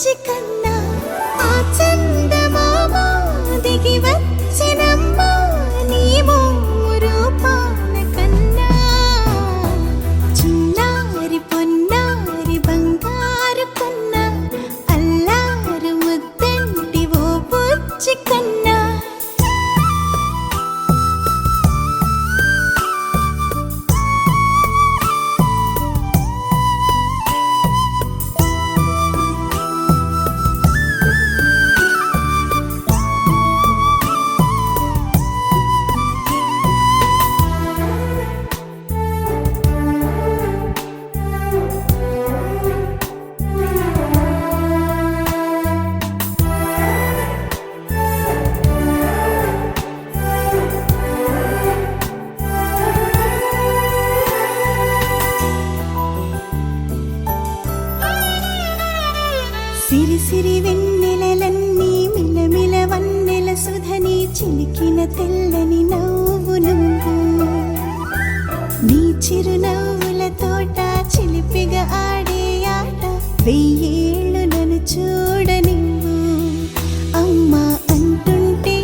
బుజ్జి కన్నా ఆ చందమామ దిగి వచ్చినమ్మ నీ మోము రూపాల కన్నా చిన్నారి పొన్నారి బంగారు కన్నా అల్లారు ముద్దంటి ఓ బుజ్జి కన్నా సిరి సిరి వెన్నెలలన్నీ మిలమిల వన్నెల సుధని చిలికిన తెల్లని నవ్వు నువ్వు నీ చిరునవ్వుల తోట చిలిపిగా ఆడే ఆట వెయ్యేళ్ళు నన్ను చూడనివ్వు అమ్మా అంటుంటే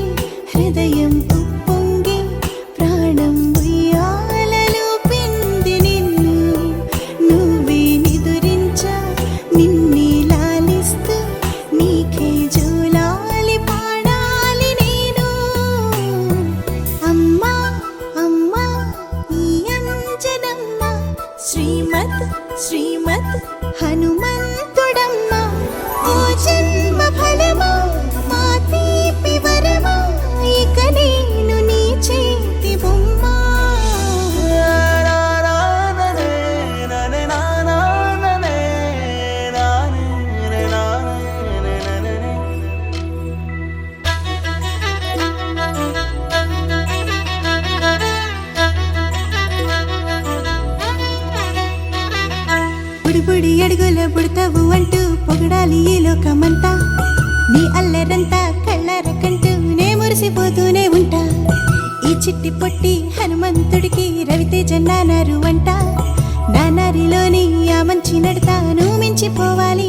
హృదయం ఉప్పొంగి ప్రాణం ఉయ్యాలలో పిండి నిన్ను నువ్వే నిదురించా నిన్నే నీకే జోలాలి పాడాలి నేను అమ్మా అమ్మా ఈ అంజనమ్మ శ్రీమత్ శ్రీమత్ హనుమంతుడమ్మ ఓ జన్మ ఫలమా మా తీపి వరమా ఇక నేను నీ చేతి బొమ్మ బుడి అడుగుల బుడతావు అంటూ పొగడాలి ఈ లోకమంతా నీ అల్లరంతా కళ్ళారకంటూ నే మురిసిపోతూనే ఉంటా ఈ చిట్టి పొట్టి హనుమంతుడికి రవితేజ నానారు అంట నానారిలోని ఆ మంచి నడతాను మించిపోవాలి